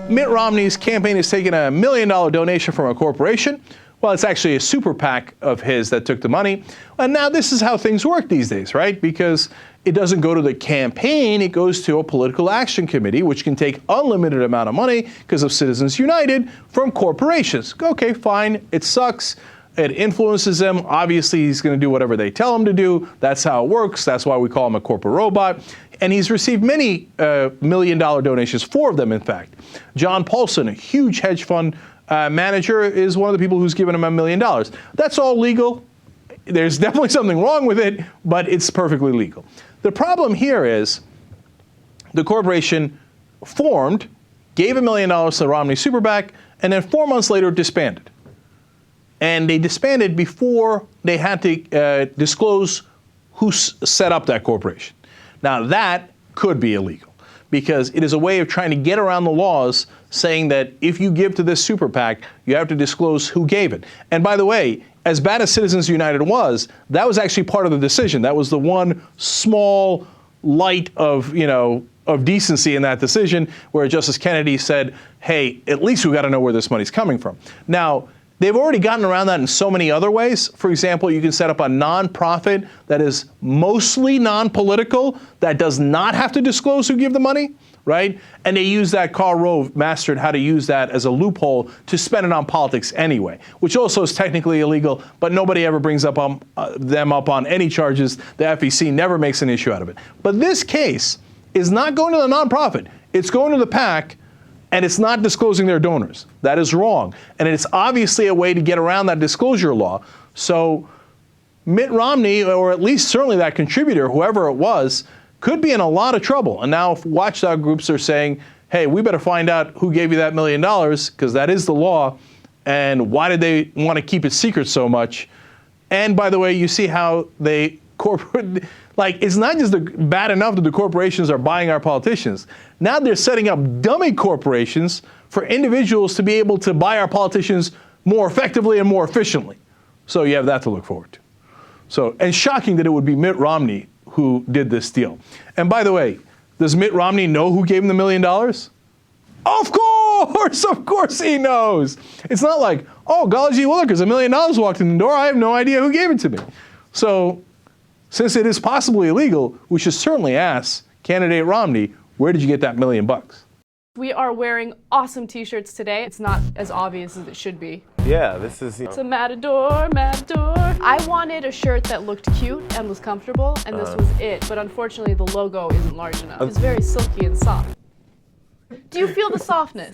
Mitt Romney's campaign has taken a $1 million donation from a corporation. Well, it's actually a super-PAC of his that took the money. And now this is how things work these days, right? Because it doesn't go to the campaign, it goes to a political action committee, which can take unlimited amount of money because of Citizens United from corporations. Okay, fine, it sucks. It influences them. Obviously, he's going to do whatever they tell him to do. That's how it works. That's why we call him a corporate robot. And he's received many $1 million donations, 4 of them, in fact. John Paulson, a huge hedge fund manager, is one of the people who's given him $1 million. That's all legal. There's definitely something wrong with it, but it's perfectly legal. The problem here is the corporation formed, gave $1 million to the Romney Super-PAC, and then 4 months later disbanded. And they disbanded before they had to disclose who set up that corporation. Now that could be illegal because it is a way of trying to get around the laws saying that if you give to this super-PAC, you have to disclose who gave it. And by the way, as bad as Citizens United was, that was actually part of the decision. That was the one small light of, of decency in that decision where Justice Kennedy said, hey, at least we got to know where this money's coming from. Now, they've already gotten around that in so many other ways. For example, you can set up a nonprofit that is mostly non-political, that does not have to disclose who gave the money, right? And they use that. Karl Rove mastered how to use that as a loophole to spend it on politics anyway, which also is technically illegal, but nobody ever brings up them up on any charges. The FEC never makes an issue out of it. But this case is not going to the nonprofit. It's going to the PAC, and it's not disclosing their donors. That is wrong. And it's obviously a way to get around that disclosure law. So Mitt Romney, or at least certainly that contributor, whoever it was, could be in a lot of trouble. And now watchdog groups are saying, hey, we better find out who gave you that $1 million, because that is the law. And why did they want to keep it secret so much? And by the way, you see how they it's not just bad enough that the corporations are buying our politicians. Now they're setting up dummy corporations for individuals to be able to buy our politicians more effectively and more efficiently. So you have that to look forward to. So, and shocking that it would be Mitt Romney who did this deal. And by the way, does Mitt Romney know who gave him the $1 million? Of course he knows. It's not like, oh, golly gee willikers, $1 million walked in the door. I have no idea who gave it to me. So, since it is possibly illegal, we should certainly ask candidate Romney, where did you get that $1 million? We are wearing awesome t-shirts today. It's not as obvious as it should be. Yeah, this is... It's a Matador, Matador. I wanted a shirt that looked cute and was comfortable, and this was it. But unfortunately, the logo isn't large enough. It's very silky and soft. Do you feel the softness?